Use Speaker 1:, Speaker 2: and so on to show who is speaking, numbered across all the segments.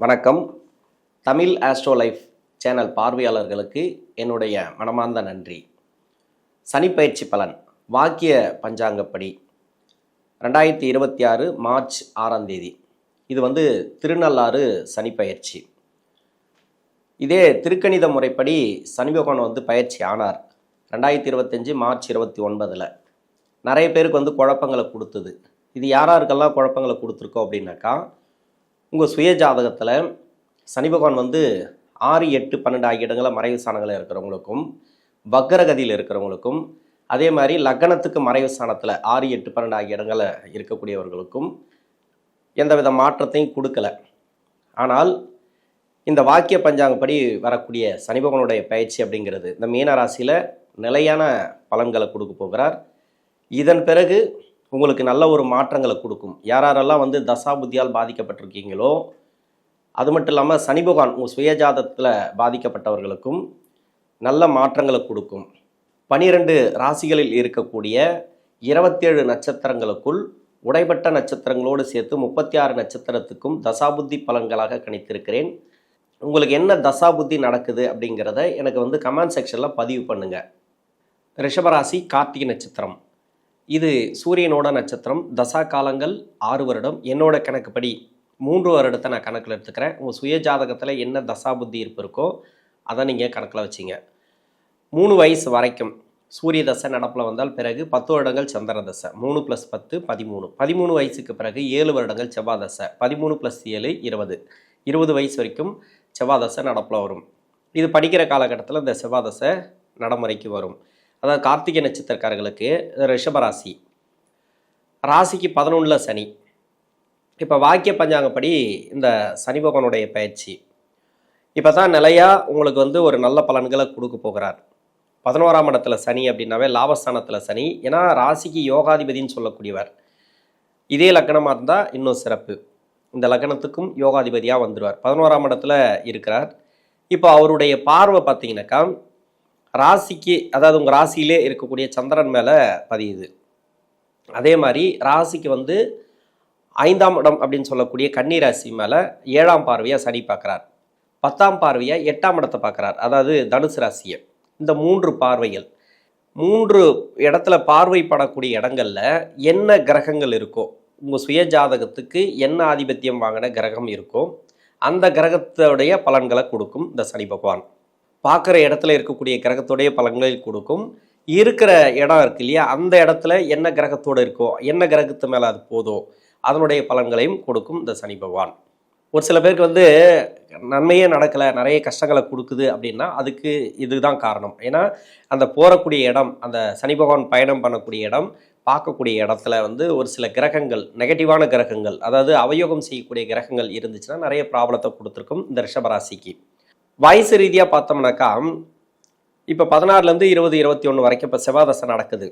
Speaker 1: வணக்கம். Tamil astro life channel பார்வையாளர்களுக்கு என்னுடைய மனமார்ந்த நன்றி. சனிப்பெயர்ச்சி பலன் வாக்கிய பஞ்சாங்கப்படி 2026 மார்ச் 6ஆம் தேதி. இது திருநள்ளாறு சனிப்பெயர்ச்சி. இதே திருக்கணித முறைப்படி சனி பகவான் பயிற்சி ஆனார் 2025 மார்ச் 29. நிறைய பேருக்கு குழப்பங்களை கொடுத்தது. இது யாராருக்கெல்லாம் குழப்பங்களை கொடுத்துருக்கோம் அப்படின்னாக்கா, உங்கள் சுய ஜாதகத்தில் சனி பகவான் 6, 8, 12 ஆகிய இடங்களில் மறைவு ஸ்தானங்களில் இருக்கிறவங்களுக்கும், வக்கரகதியில் இருக்கிறவங்களுக்கும், அதே மாதிரி லக்னத்துக்கு மறைவு ஸ்தானத்தில் 6, 8, 12 ஆகிய இடங்களில் இருக்கக்கூடியவர்களுக்கும் எந்தவித மாற்றத்தையும் கொடுக்கல. ஆனால் இந்த வாக்கிய பஞ்சாங்கப்படி வரக்கூடிய சனி பகவானுடைய பயிற்சி அப்படிங்கிறது இந்த மீன ராசியில் நிலையான பலன்களை கொடுக்க போகிறார். இதன் பிறகு உங்களுக்கு நல்ல ஒரு மாற்றங்களை கொடுக்கும். யாரெல்லாம் தசா புத்தியால் பாதிக்கப்பட்டிருக்கீங்களோ, அது மட்டும் இல்லாமல் சனி பகவான் உங்கள் சுயஜாதத்தில் பாதிக்கப்பட்டவர்களுக்கும் நல்ல மாற்றங்களை கொடுக்கும். 12 ராசிகளில் இருக்கக்கூடிய 27 நட்சத்திரங்களுக்குள் உடைப்பட்ட நட்சத்திரங்களோடு சேர்த்து 36 நட்சத்திரத்துக்கும் தசாபுத்தி பலன்களாக கணித்திருக்கிறேன். உங்களுக்கு என்ன தசாபுத்தி நடக்குது அப்படிங்கிறத எனக்கு கமெண்ட் செக்ஷனில் பதிவு பண்ணுங்கள். ரிஷபராசி கார்த்திகை நட்சத்திரம். இது சூரியனோட நட்சத்திரம். தசா காலங்கள் 6 வருடம். என்னோட கணக்குப்படி 3 வருடத்தை நான் கணக்கில் எடுத்துக்கிறேன். உங்கள் சுய ஜாதகத்தில் என்ன தசா புத்தி இருப்பு இருக்கோ அதை நீங்கள் கணக்கில் வச்சிங்க. 3 வயசு வரைக்கும் சூரிய தசை நடப்பில் வந்தால் பிறகு 10 வருடங்கள் சந்திர தசை. 3 + 10 13. 13 வயசுக்கு பிறகு 7 வருடங்கள் செவ்வாய் தசை. 13 + 7 20. 20 வயசு வரைக்கும் செவ்வாய் தசை நடப்பில் வரும். இது படிக்கிற காலகட்டத்தில் இந்த செவ்வாய் தசை நடைமுறைக்கு வரும். அதாவது கார்த்திகை நட்சத்திரக்காரர்களுக்கு ரிஷபராசி ராசிக்கு 11 சனி. இப்போ வாக்கிய பஞ்சாங்கப்படி இந்த சனி பகவானுடைய பயிற்சி இப்போ தான் நிலையாக உங்களுக்கு ஒரு நல்ல பலன்களை கொடுக்க போகிறார். 11ஆம் இடத்துல சனி அப்படின்னாவே லாபஸ்தானத்தில் சனி. ஏன்னா ராசிக்கு யோகாதிபதினு சொல்லக்கூடியவர். இதே லக்னமாக இருந்தால் இன்னும் சிறப்பு. இந்த லக்னத்துக்கும் யோகாதிபதியாக வந்துடுவார். 11ஆம் இடத்துல இருக்கிறார். இப்போ அவருடைய பார்வை பார்த்தீங்கன்னாக்கா ராசிக்கு, அதாவது உங்கள் ராசியிலே இருக்கக்கூடிய சந்திரன் மேலே பதியுது. அதே மாதிரி ராசிக்கு 5ஆம் இடம் அப்படின்னு சொல்லக்கூடிய கன்னி ராசி மேலே 7ஆம் பார்வையாக சனி பார்க்குறார். 10ஆம் பார்வையாக 8ஆம் இடத்தை பார்க்குறார், அதாவது தனுசு ராசியை. இந்த 3 பார்வைகள் 3 இடத்துல பார்வைப்படக்கூடிய இடங்களில் என்ன கிரகங்கள் இருக்கோ, உங்கள் சுய ஜாதகத்துக்கு என்ன ஆதிபத்தியம் வாங்கின கிரகம் இருக்கோ அந்த கிரகத்துடைய பலன்களை கொடுக்கும் இந்த சனி பகவான். பார்க்குற இடத்துல இருக்கக்கூடிய கிரகத்துடைய பலன்களை கொடுக்கும். இருக்கிற இடம் இருக்கு இல்லையா, அந்த இடத்துல என்ன கிரகத்தோடு இருக்கோ, என்ன கிரகத்து மேலே அது போதோ அதனுடைய பலன்களையும் கொடுக்கும் இந்த சனி பகவான். ஒரு சில பேருக்கு நன்மையே நடக்கலை, நிறைய கஷ்டங்களை கொடுக்குது அப்படின்னா அதுக்கு இதுதான் காரணம். ஏன்னா அந்த போகக்கூடிய இடம், அந்த சனி பகவான் பயணம் பண்ணக்கூடிய இடம், பார்க்கக்கூடிய இடத்துல ஒரு சில கிரகங்கள், நெகட்டிவான கிரகங்கள், அதாவது அவயோகம் செய்யக்கூடிய கிரகங்கள் இருந்துச்சுன்னா நிறைய ப்ராப்ளத்தை கொடுத்துருக்கும் இந்த ரிஷபராசிக்கு. வயசு ரீதியாக பார்த்தோம்னாக்கா இப்போ 16லேருந்து 20, 21 வரைக்கும் இப்போ செவ்வாய் தசை நடக்குது.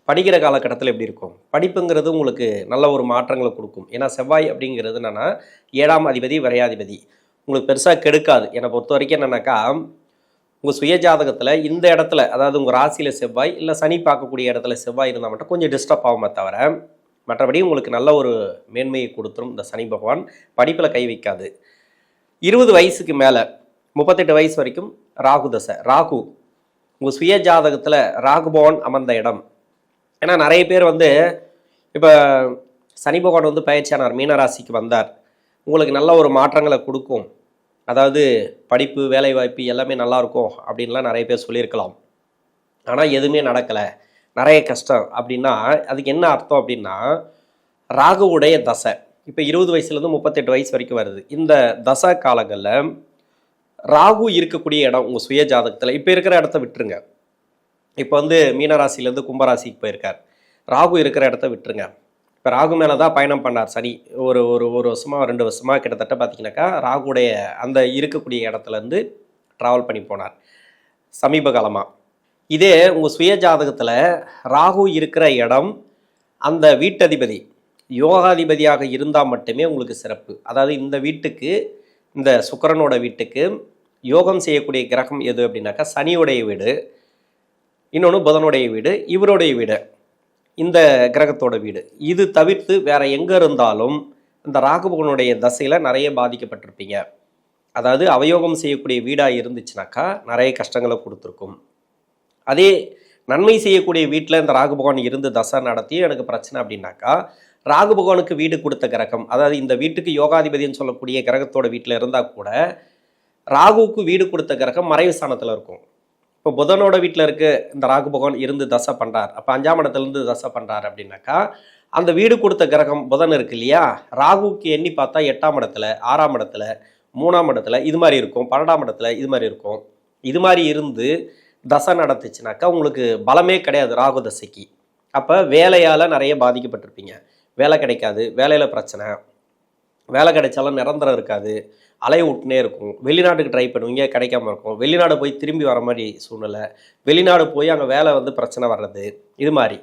Speaker 1: படிக்கிற காலகட்டத்தில் எப்படி இருக்கும்? படிப்புங்கிறது உங்களுக்கு நல்ல ஒரு மாற்றங்களை கொடுக்கும். ஏன்னா செவ்வாய் அப்படிங்கிறது என்னென்னா 7ஆம் அதிபதி, விரையாதிபதி. உங்களுக்கு பெருசாக கெடுக்காது. என்னை பொறுத்த வரைக்கும் என்னென்னாக்கா, உங்கள் சுய ஜாதகத்தில் இந்த இடத்துல, அதாவது உங்கள் ராசியில் செவ்வாய் இல்லை சனி பார்க்கக்கூடிய இடத்துல செவ்வாய் இருந்தால் மட்டும் கொஞ்சம் டிஸ்டர்ப் ஆகுமே தவிர மற்றபடி உங்களுக்கு நல்ல ஒரு மேன்மையை கொடுத்துரும் இந்த சனி பகவான். படிப்பில் கை வைக்காது. 20 வயசுக்கு மேலே 38 வயசு வரைக்கும் ராகு தசை. ராகு உங்கள் சுய ஜாதகத்தில் ராகு பகவான் அமர்ந்த இடம். ஏன்னா நிறைய பேர் இப்போ சனி பகவான் பயிற்சியானார், மீனராசிக்கு வந்தார், உங்களுக்கு நல்ல ஒரு மாற்றங்களை கொடுக்கும், அதாவது படிப்பு, வேலைவாய்ப்பு எல்லாமே நல்லாயிருக்கும் அப்படின்லாம் நிறைய பேர் சொல்லியிருக்கலாம். ஆனால் எதுவுமே நடக்கலை, நிறைய கஷ்டம் அப்படின்னா அதுக்கு என்ன அர்த்தம் அப்படின்னா, ராகுவுடைய தசை இப்போ 20 வயசுலேருந்து 38 வயசு வரைக்கும் வருது. இந்த தசா காலங்களில் ராகு இருக்கக்கூடிய இடம் உங்கள் சுய ஜாதகத்தில், இப்போ இருக்கிற இடத்த விட்டுருங்க. இப்போ மீனராசிலேருந்து கும்பராசிக்கு போயிருக்கார். ராகு இருக்கிற இடத்த விட்டுருங்க. இப்போ ராகு மேலே தான் பயணம் பண்ணார் சனி. ஒரு வருஷமாக 2 வருஷமாக கிட்டத்தட்ட பார்த்தீங்கன்னாக்கா ராகுடைய அந்த இருக்கக்கூடிய இடத்துலேருந்து ட்ராவல் பண்ணி போனார் சமீப காலமாக. இதே உங்கள் சுய ஜாதகத்தில் ராகு இருக்கிற இடம், அந்த வீட்டதிபதி யோகாதிபதியாக இருந்தால் மட்டுமே உங்களுக்கு சிறப்பு. அதாவது இந்த வீட்டுக்கு, இந்த சுக்கிரனோட வீட்டுக்கு யோகம் செய்யக்கூடிய கிரகம் எது அப்படின்னாக்கா சனியுடைய வீடு, இன்னொன்று புதனுடைய வீடு, இவருடைய வீடு, இந்த கிரகத்தோட வீடு. இது தவிர்த்து வேற எங்கே இருந்தாலும் இந்த ராகு பகவானுடைய தசையில் நிறைய பாதிக்கப்பட்டிருப்பீங்க. அதாவது அவயோகம் செய்யக்கூடிய வீடாக இருந்துச்சுனாக்கா நிறைய கஷ்டங்களை கொடுத்துருக்கும். அதே நன்மை செய்யக்கூடிய வீட்டில் இந்த ராகு பகவான் இருந்து தசை நடத்தி எனக்கு பிரச்சனை அப்படின்னாக்கா, ராகு பகவானுக்கு வீடு கொடுத்த கிரகம், அதாவது இந்த வீட்டுக்கு யோகாதிபதினு சொல்லக்கூடிய கிரகத்தோட வீட்டில் இருந்தால் கூட ராகுவுக்கு வீடு கொடுத்த கிரகம் மறைவு ஸ்தானத்தில் இருக்கும். இப்போ புதனோட வீட்டில் இருக்க இந்த ராகு பகவான் இருந்து தசை பண்ணுறார், அப்போ 5ஆம் இடத்துலேருந்து தசை பண்ணுறார் அப்படின்னாக்கா, அந்த வீடு கொடுத்த கிரகம் புதன் இருக்கு இல்லையா, ராகுவுக்கு எண்ணி பார்த்தா 8ஆம் இடத்துல, 6ஆம் இடத்துல, 3ஆம் இடத்துல இது மாதிரி இருக்கும், 12ஆம் இடத்துல இது மாதிரி இருக்கும். இது மாதிரி இருந்து தசை நடத்துச்சுனாக்கா உங்களுக்கு பலமே கிடையாது ராகு தசைக்கு. அப்போ வேலையால் நிறைய பாதிக்கப்பட்டிருப்பீங்க. வேலை கிடைக்காது, வேலையில் பிரச்சனை, வேலை கிடைச்சாலும் நிரந்தரம் இருக்காது, அலைய விட்டுனே இருக்கும். வெளிநாட்டுக்கு ட்ரை பண்ணுவீங்க, கிடைக்காம இருக்கும். வெளிநாடு போய் திரும்பி வர மாதிரி சூழ்நிலை, வெளிநாடு போய் அங்கே வேலை வந்து பிரச்சனை வர்றது, இது மாதிரி.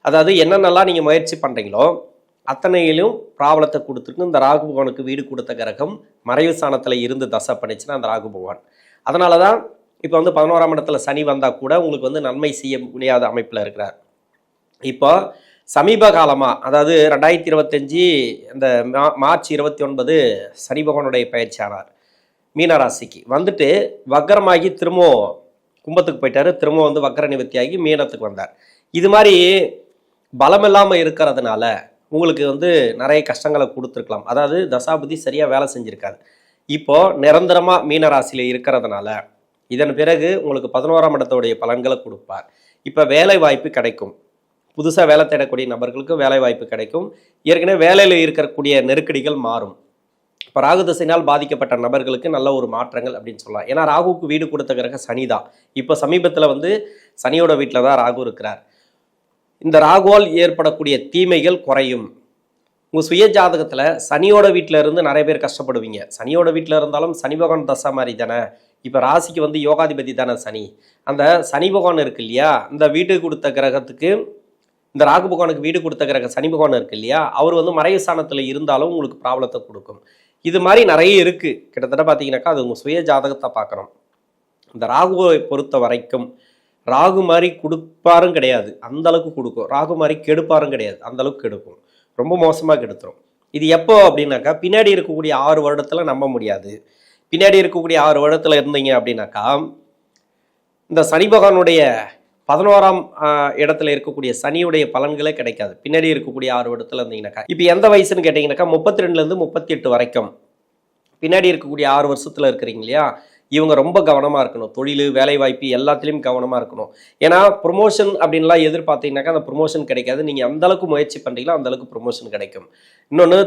Speaker 1: அதாவது என்னென்னலாம் நீங்கள் முயற்சி பண்ணுறீங்களோ அத்தனையிலும் ப்ராப்ளத்தை கொடுத்துருக்கு இந்த ராகு பகவானுக்கு வீடு கொடுத்த கிரகம் மறைவு ஸ்தானத்தில் இருந்து தசை பண்ணிச்சுன்னா அந்த ராகு பகவான். அதனால தான் இப்போ வந்து 11ஆம் இடத்துல சனி வந்தால் கூட உங்களுக்கு வந்து நன்மை செய்ய முடியாத அமைப்பில் இருக்கிறார். இப்போ சமீப காலமாக, அதாவது 2025 இந்த மார்ச் 29 சனி பகவானுடைய பயிற்சி ஆனார் மீனராசிக்கு வந்துட்டு வக்கரமாகி திரும்பவும் கும்பத்துக்கு போயிட்டாரு, திரும்ப வந்து வக்கர நிவர்த்தியாகி மீனத்துக்கு வந்தார். இது மாதிரி பலம் இல்லாமல் இருக்கிறதுனால உங்களுக்கு வந்து நிறைய கஷ்டங்களை கொடுத்துருக்கலாம். அதாவது தசாபுதி சரியாக வேலை செஞ்சுருக்காது. இப்போது நிரந்தரமாக மீனராசியில் இருக்கிறதுனால இதன் பிறகு உங்களுக்கு 11ஆம் இடத்துடைய பலன்களை கொடுப்பார். இப்போ வேலை வாய்ப்பு கிடைக்கும், புதுசாக வேலை தேடக்கூடிய நபர்களுக்கு வேலை வாய்ப்பு கிடைக்கும். ஏற்கனவே வேலையில் இருக்கக்கூடிய நெருக்கடிகள் மாறும். இப்போ ராகு தசையினால் பாதிக்கப்பட்ட நபர்களுக்கு நல்ல ஒரு மாற்றங்கள் அப்படின்னு சொல்லலாம். ஏன்னா ராகுவுக்கு வீடு கொடுத்த கிரக சனி தான். இப்போ சமீபத்தில் வந்து சனியோட வீட்டில் தான் ராகு இருக்கிறார். இந்த ராகுவால் ஏற்படக்கூடிய தீமைகள் குறையும். உங்கள் சுய ஜாதகத்தில் சனியோட வீட்டில் இருந்து நிறைய பேர் கஷ்டப்படுவீங்க. சனியோட வீட்டில் இருந்தாலும் சனி பகவான் தசை மாதிரி தானே. இப்போ ராசிக்கு வந்து யோகாதிபதி தானே சனி. அந்த சனி பகவான் இருக்கு இல்லையா, இந்த வீடு கொடுத்த கிரகத்துக்கு இந்த ராகு பகவானுக்கு வீடு கொடுத்த கிரக சனி பகவான் இருக்கு இல்லையா, அவர் வந்து மறைவு ஸ்தானத்தில் இருந்தாலும் உங்களுக்கு ப்ராப்ளத்தை கொடுக்கும். இது மாதிரி நிறைய இருக்குது. கிட்டத்தட்ட பார்த்தீங்கன்னாக்கா அது உங்கள் சுய ஜாதகத்தை பார்க்கணும். இந்த ராகுவை பொறுத்த வரைக்கும் ராகு மாதிரி கொடுப்பாரும் கிடையாது, அந்த அளவுக்கு கொடுக்கும். ராகு மாதிரி கெடுப்பாரும் கிடையாது, அந்த அளவுக்கு கெடுக்கும். ரொம்ப மோசமாக கெடுத்துரும். இது எப்போ அப்படின்னாக்கா பின்னாடி இருக்கக்கூடிய 6 வருடத்தில் நம்ப முடியாது. பின்னாடி இருக்கக்கூடிய 6 வருடத்தில் இருந்தீங்க அப்படின்னாக்கா இந்த சனி பகவானுடைய 11ஆம் இடத்துல இருக்கக்கூடிய சனியுடைய பலன்களே கிடைக்காது. பின்னாடி இருக்கக்கூடிய 6 வருடத்தில் இருந்தீங்கன்னாக்கா இப்போ எந்த வயசுன்னு கேட்டிங்கனாக்கா 32லேருந்து 38 வரைக்கும் பின்னாடி இருக்கக்கூடிய 6 வருஷத்தில் இருக்கிறீங்க இல்லையா, இவங்க ரொம்ப கவனமாக இருக்கணும். தொழில், வேலைவாய்ப்பு எல்லாத்துலேயும் கவனமாக இருக்கணும். ஏன்னா ப்ரொமோஷன் அப்படின்லாம் எதிர்பார்த்தீங்கன்னாக்கா அந்த ப்ரொமோஷன் கிடைக்காது. நீங்கள் அந்தளவுக்கு முயற்சி பண்ணுறீங்களோ அந்தளவுக்கு ப்ரொமோஷன் கிடைக்கும். இன்னொன்று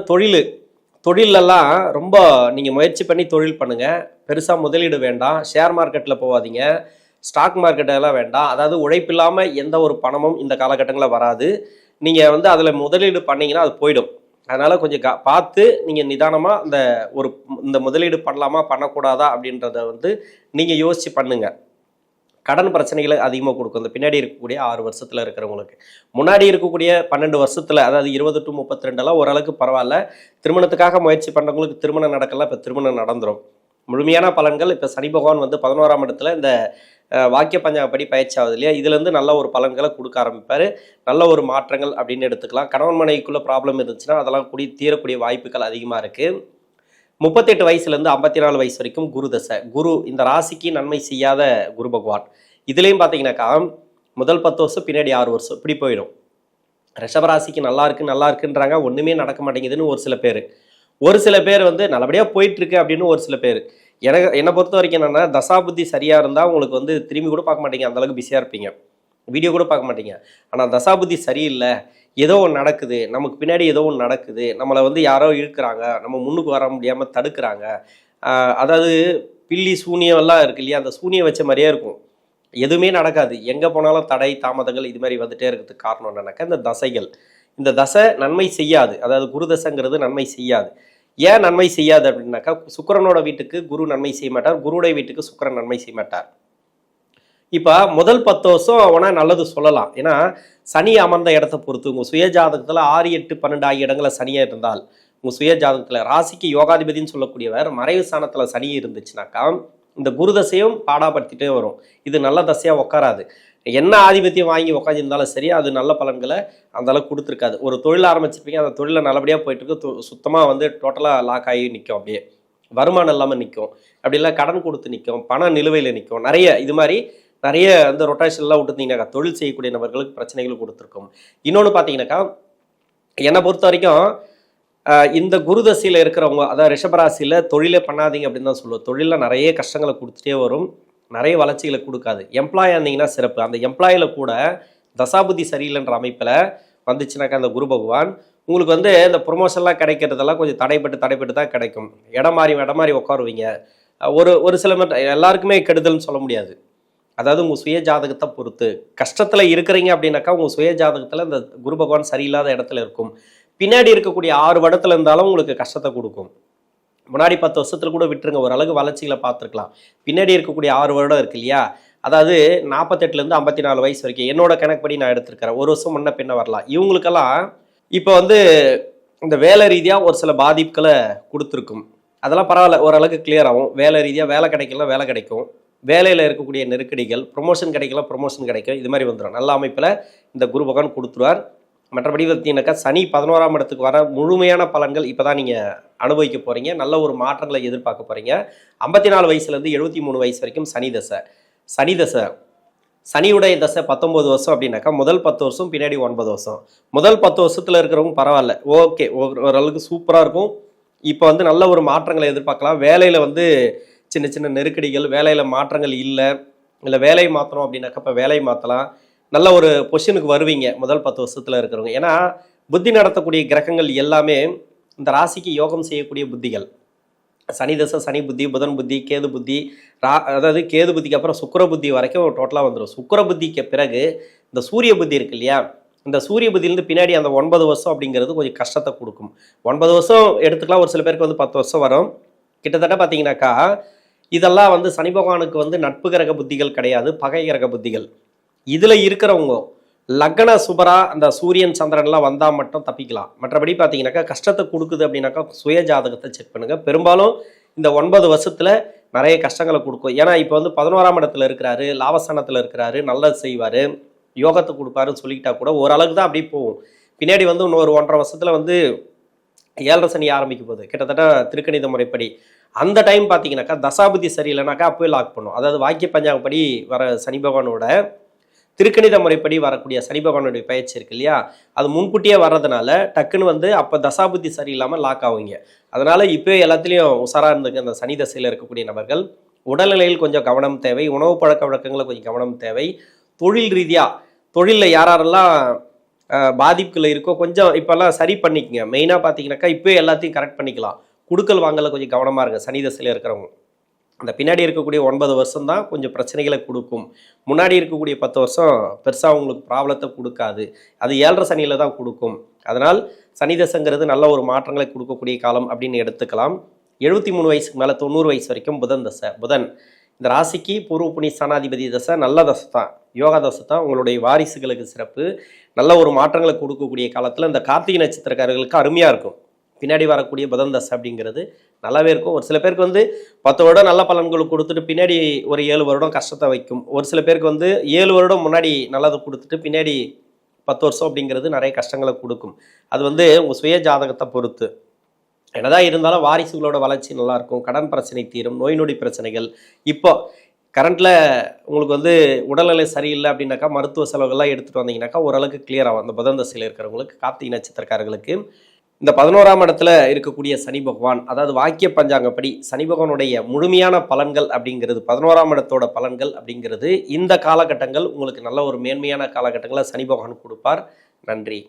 Speaker 1: தொழிலெல்லாம் ரொம்ப நீங்கள் முயற்சி பண்ணி தொழில் பண்ணுங்கள். பெருசாக முதலீடு வேண்டாம், ஷேர் மார்க்கெட்டில் போகாதீங்க, ஸ்டாக் மார்க்கெட்டெல்லாம் வேண்டாம். அதாவது உழைப்பில்லாமல் எந்த ஒரு பணமும் இந்த காலகட்டங்களில் வராது. நீங்கள் வந்து அதில் முதலீடு பண்ணிங்கன்னா அது போயிடும். அதனால் கொஞ்சம் பார்த்து நீங்கள் நிதானமாக இந்த முதலீடு பண்ணலாமா பண்ணக்கூடாதா அப்படின்றத வந்து நீங்கள் யோசித்து பண்ணுங்கள். கடன் பிரச்சனைகளை அதிகமாக கொடுக்கும் இந்த பின்னாடி இருக்கக்கூடிய 6 வருஷத்தில் இருக்கிறவங்களுக்கு. முன்னாடி இருக்கக்கூடிய 12 வருஷத்தில், அதாவது 20 to 32 ஓரளவுக்கு பரவாயில்ல. திருமணத்துக்காக முயற்சி பண்ணுறவங்களுக்கு திருமணம் நடக்கலாம், இப்போ திருமணம் நடந்துடும். முழுமையான பலன்கள் இப்போ சனி பகவான் வந்து 11ஆம் இடத்துல இந்த வாக்கிய பஞ்சாங்கப்படி பயிற்சி ஆகுது இல்லையா, இதுலேருந்து நல்ல ஒரு பலன்களை கொடுக்க ஆரம்பிப்பார். நல்ல ஒரு மாற்றங்கள் அப்படின்னு எடுத்துக்கலாம். கணவன் மனைவிக்குள்ளே ப்ராப்ளம் இருந்துச்சுன்னா அதெல்லாம் தீரக்கூடிய வாய்ப்புகள் அதிகமாக இருக்குது. 38 வயசுலேருந்து 54 வயசு வரைக்கும் குரு தசை. குரு இந்த ராசிக்கு நன்மை செய்யாத குரு பகவான். இதுலேயும் பார்த்தீங்கன்னாக்கா முதல் 10 வருஷம் பின்னாடி 6 வருஷம் இப்படி போயிடும். ரிஷபராசிக்கு நல்லா இருக்குன்றாங்க, ஒன்றுமே நடக்க மாட்டேங்குதுன்னு ஒரு சில பேர் வந்து நல்லபடியாக போயிட்டுருக்கு அப்படின்னு ஒரு சில பேர். என்னை பொறுத்த வரைக்கும் என்னென்னா தசாபுத்தி சரியாக இருந்தால் உங்களுக்கு வந்து திரும்பி கூட பார்க்க மாட்டீங்க, அந்தளவுக்கு பிஸியாக இருப்பீங்க, வீடியோ கூட பார்க்க மாட்டீங்க. ஆனால் தசாபுத்தி சரியில்லை, ஏதோ ஒன்று நடக்குது, நமக்கு பின்னாடி ஏதோ ஒன்று நடக்குது, நம்மளை வந்து யாரோ இழுக்கிறாங்க, நம்ம முன்னுக்கு வர முடியாமல் தடுக்கிறாங்க. அதாவது பில்லி சூனியம் எல்லாம் இருக்கு இல்லையா, அந்த சூனியம் வச்ச மாதிரியே இருக்கும். எதுவுமே நடக்காது, எங்கே போனாலும் தடை தாமதங்கள் இது மாதிரி வந்துகிட்டே இருக்கிறதுக்கு காரணம் என்னன்னாக்கா இந்த தசைகள். இந்த தசை நன்மை செய்யாது. அதாவது குரு தசைங்கிறது நன்மை செய்யாது. ஏன் நன்மை செய்யாது அப்படின்னாக்கா சுக்கிரனோட வீட்டுக்கு குரு நன்மை செய்ய மாட்டார், குருடைய வீட்டுக்கு சுக்கிரன் நன்மை செய்ய மாட்டார். இப்போ முதல் 10 வருஷம் அவனா நல்லது சொல்லலாம். ஏன்னா சனி அமர்ந்த இடத்த பொறுத்து உங்கள் சுய ஜாதகத்தில் 6, 8, 12 ஆகிய இடங்களில் சனியாக இருந்தால், உங்கள் சுய ஜாதகத்தில் ராசிக்கு யோகாதிபதினு சொல்லக்கூடியவர் மறைவு ஸ்தானத்தில் சனி இருந்துச்சுனாக்கா இந்த குரு தசையும் பாடாப்படுத்திட்டே வரும். இது நல்ல தசையாக உட்காராது. என்ன ஆதிபத்தியம் வாங்கி உட்காந்துருந்தாலும் சரி, அது நல்ல பலன்களை அந்த அளவுக்கு கொடுத்துருக்காது. ஒரு தொழில் ஆரம்பிச்சிருப்பீங்க, அந்த தொழிலில் நல்லபடியாக போயிட்டு இருக்கு, சுத்தமாக வந்து டோட்டலாக லாக் ஆகி நிற்கும், அப்படியே வருமானம் இல்லாமல் நிற்கும், அப்படி இல்லை கடன் கொடுத்து நிற்கும், பண நிலுவையில் நிற்கும். நிறைய இது மாதிரி நிறைய அந்த ரொட்டேஷன்லாம் விட்டுருந்தீங்கன்னாக்கா தொழில் செய்யக்கூடிய நபர்களுக்கு பிரச்சனைகள் கொடுத்துருக்கும். இன்னொன்று பார்த்தீங்கன்னாக்கா, என்னை பொறுத்த வரைக்கும் இந்த குரு தசையில் இருக்கிறவங்க, அதாவது ரிஷபராசியில் தொழிலே பண்ணாதீங்க அப்படின்னு தான் சொல்லுவோம். தொழிலில் நிறைய கஷ்டங்களை கொடுத்துட்டே வரும், நிறைய வளர்ச்சிகளை கொடுக்காது. எம்ப்ளாயாக இருந்தீங்கன்னா சிறப்பு. அந்த எம்ப்ளாயில் கூட தசாபுத்தி சரியில்லைன்ற அமைப்பில் வந்துச்சுனாக்கா அந்த குரு பகவான் உங்களுக்கு வந்து இந்த ப்ரொமோஷன்லாம் கிடைக்கிறதெல்லாம் கொஞ்சம் தடைப்பட்டு தான் கிடைக்கும். இடம் மாறி உட்காருவீங்க. ஒரு சில எல்லாருக்குமே கெடுதல்னு சொல்ல முடியாது. அதாவது உங்கள் சுய ஜாதகத்தை பொறுத்து கஷ்டத்தில் இருக்கிறீங்க அப்படின்னாக்கா உங்கள் சுய ஜாதகத்தில் இந்த குரு பகவான் சரியில்லாத இடத்துல இருக்கும். பின்னாடி இருக்கக்கூடிய 6 வருடத்துல இருந்தாலும் உங்களுக்கு கஷ்டத்தை கொடுக்கும். முன்னாடி 10 வருஷத்துல கூட விட்டுருங்க, ஓரளவுக்கு வளர்ச்சிகளை பார்த்துருக்கலாம். பின்னாடி இருக்கக்கூடிய 6 வருடம் இருக்கு இல்லையா, அதாவது 48லேருந்து 54 வயசு வரைக்கும் என்னோட கணக்குப்படி நான் எடுத்திருக்கிறேன். ஒரு வருஷம் முன்ன பின்ன வரலாம். இவங்களுக்கெல்லாம் இப்போ வந்து இந்த வேலை ரீதியாக ஒரு சில பாதிப்புகளை கொடுத்துருக்கும். அதெல்லாம் பரவாயில்ல, ஓரளவுக்கு கிளியர் ஆகும். வேலை ரீதியாக வேலை கிடைக்கலாம், வேலை கிடைக்கும். வேலையில் இருக்கக்கூடிய நெருக்கடிகள், ப்ரொமோஷன் கிடைக்கலாம், ப்ரொமோஷன் கிடைக்கும். இது மாதிரி வந்துடும். நல்ல அமைப்பில் இந்த குரு பகவான் கொடுத்துருவார். மற்றபடி பார்த்தீங்கன்னாக்கா சனி 11ஆம் இடத்துக்கு வர முழுமையான பலன்கள் இப்போ தான் நீங்கள் அனுபவிக்க போகிறீங்க. நல்ல ஒரு மாற்றங்களை எதிர்பார்க்க போகிறீங்க. 54 வயசுலேருந்து 73 வயசு வரைக்கும் சனி தசை சனியுடைய தசை 19 வருஷம் அப்படின்னாக்கா முதல் 10 வருஷம், பின்னாடி 9 வருஷம். முதல் 10 வருஷத்தில் இருக்கிறவங்க பரவாயில்ல, ஓகே, ஓரளவுக்கு சூப்பராக இருக்கும். இப்போ வந்து நல்ல ஒரு மாற்றங்களை எதிர்பார்க்கலாம். வேலையில் வந்து சின்ன சின்ன நெருக்கடிகள், வேலையில் மாற்றங்கள் இல்லை வேலையை மாற்றணும் அப்படின்னாக்கா இப்போ வேலையை மாற்றலாம். நல்ல ஒரு பொசிஷனுக்கு வருவீங்க முதல் 10 வருஷத்தில் இருக்கிறவங்க. ஏன்னா புத்தி நடத்தக்கூடிய கிரகங்கள் எல்லாமே இந்த ராசிக்கு யோகம் செய்யக்கூடிய புத்திகள். சனி தசை, சனி புத்தி, புதன் புத்தி, கேது புத்தி, அதாவது கேது புத்திக்கு அப்புறம் சுக்கிர புத்தி வரைக்கும் டோட்டலாக வந்துடும். சுக்கிர புத்திக்கு பிறகு இந்த சூரிய புத்தி இருக்கு இல்லையா, இந்த சூரிய புத்தியிலேருந்து பின்னாடி அந்த 9 வருஷம் அப்படிங்கிறது கொஞ்சம் கஷ்டத்தை கொடுக்கும். 9 வருஷம் எடுத்துக்கலாம், ஒரு சில பேருக்கு வந்து 10 வருஷம் வரும். கிட்டத்தட்ட பார்த்தீங்கன்னாக்கா இதெல்லாம் வந்து சனி பகவானுக்கு வந்து நட்பு கிரக புத்திகள் கிடையாது, பகை கிரக புத்திகள். இதில் இருக்கிறவங்க லக்ன சுபரா அந்த சூரியன் சந்திரன்லாம் வந்தால் மட்டும் தப்பிக்கலாம். மற்றபடி பார்த்தீங்கன்னாக்கா கஷ்டத்தை கொடுக்குது அப்படின்னாக்கா சுய ஜாதகத்தை செக் பண்ணுங்கள். பெரும்பாலும் இந்த 9 வருஷத்தில் நிறைய கஷ்டங்களை கொடுக்கும். ஏன்னா இப்போ வந்து 11ஆம் இடத்துல இருக்கிறாரு, லாபஸ்தானத்தில் இருக்கிறாரு, நல்லது செய்வார், யோகத்தை கொடுப்பாருன்னு சொல்லிக்கிட்டா கூட ஓரளவுக்கு தான் அப்படி போகும். பின்னாடி வந்து இன்னொரு 1.5 வருஷத்தில் வந்து 7.5 சனி ஆரம்பிக்க போகுது கிட்டத்தட்ட திருக்கணித முறைப்படி. அந்த டைம் பார்த்தீங்கன்னாக்கா தசாபுத்தி சரியில்லைனாக்கா அப்போயே லாக் பண்ணும். அதாவது வாக்கிய பஞ்சாங்கப்படி வர சனி பகவானோட திருக்கணித முறைப்படி வரக்கூடிய சனி பகவானுடைய பயிற்சி இருக்கு இல்லையா, அது முன்கூட்டியே வர்றதுனால டக்குன்னு வந்து அப்போ தசாபுத்தி சரியில்லாமல் லாக் ஆகுங்க. அதனால் இப்போ எல்லாத்துலேயும் உஷாராக இருந்துக்கு. அந்த சனி தசையில் இருக்கக்கூடிய நபர்கள் உடல்நிலையில் கொஞ்சம் கவனம் தேவை, உணவு பழக்க வழக்கங்களில் கொஞ்சம் கவனம் தேவை. தொழில் ரீதியாக தொழிலில் யாரெல்லாம் பாதிப்புகள் இருக்கோ கொஞ்சம் இப்போல்லாம் சரி பண்ணிக்கங்க. மெயினாக பார்த்தீங்கன்னாக்கா இப்போ எல்லாத்தையும் கரெக்ட் பண்ணிக்கலாம். குடுக்கல் வாங்கல கொஞ்சம் கவனமாக இருங்க சனி தசையில் இருக்கிறவங்க. அந்த பின்னாடி இருக்கக்கூடிய 9 வருஷம் தான் கொஞ்சம் பிரச்சனைகளை கொடுக்கும். முன்னாடி இருக்கக்கூடிய 10 வருஷம் பெருசாக உங்களுக்கு ப்ராப்ளத்தை கொடுக்காது. அது 7.5 சனியில் தான் கொடுக்கும். அதனால் சனி தசைங்கிறது நல்ல ஒரு மாற்றங்களை கொடுக்கக்கூடிய காலம் அப்படின்னு எடுத்துக்கலாம். 73 வயசுக்கு மேலே 90 வயசு வரைக்கும் புதன் தசை. புதன் இந்த ராசிக்கு பூர்வ புண்ணிய ஸ்தானாதிபதி தசை, நல்ல தசை தான், யோகா தசை தான். உங்களுடைய வாரிசுகளுக்கு சிறப்பு, நல்ல ஒரு மாற்றங்களை கொடுக்கக்கூடிய காலத்தில் இந்த கார்த்திகை நட்சத்திரக்காரர்களுக்கு அருமையாக இருக்கும். பின்னாடி வரக்கூடிய புதன் தசை அப்படிங்கிறது நல்லாவே இருக்கும். ஒரு சில பேருக்கு வந்து 10 வருடம் நல்ல பலன்கள் கொடுத்துட்டு பின்னாடி ஒரு 7 வருடம் கஷ்டத்தை வைக்கும். ஒரு சில பேருக்கு வந்து 7 வருடம் முன்னாடி நல்லதை கொடுத்துட்டு பின்னாடி 10 வருஷம் அப்படிங்கிறது நிறைய கஷ்டங்களை கொடுக்கும். அது வந்து உங்கள் சுய ஜாதகத்தை பொறுத்து. என்னதான் இருந்தாலும் வாரிசுகளோட வளர்ச்சி நல்லாயிருக்கும், கடன் பிரச்சனை தீரும், நோய் நொடி பிரச்சனைகள். இப்போ கரண்ட்டில் உங்களுக்கு வந்து உடல்நிலை சரியில்லை அப்படின்னாக்கா மருத்துவ செலவுகள்லாம் எடுத்துகிட்டு வந்தீங்கன்னாக்கா ஓரளவுக்கு கிளியர் ஆகும். அந்த புதன் தசையில் இருக்கிறவங்களுக்கு, கார்த்திகை நட்சத்திரக்காரர்களுக்கு. இந்த 11ஆம் இடத்துல இருக்கக்கூடிய சனி பகவான், அதாவது வாக்கிய பஞ்சாங்கப்படி சனி பகவானுடைய முழுமையான பலன்கள் அப்படிங்கிறது, 11ஆம் இடத்தோட பலன்கள் அப்படிங்கிறது இந்த காலகட்டங்கள் உங்களுக்கு நல்ல ஒரு மேன்மையான காலகட்டங்களை சனி பகவான் கொடுப்பார். நன்றி.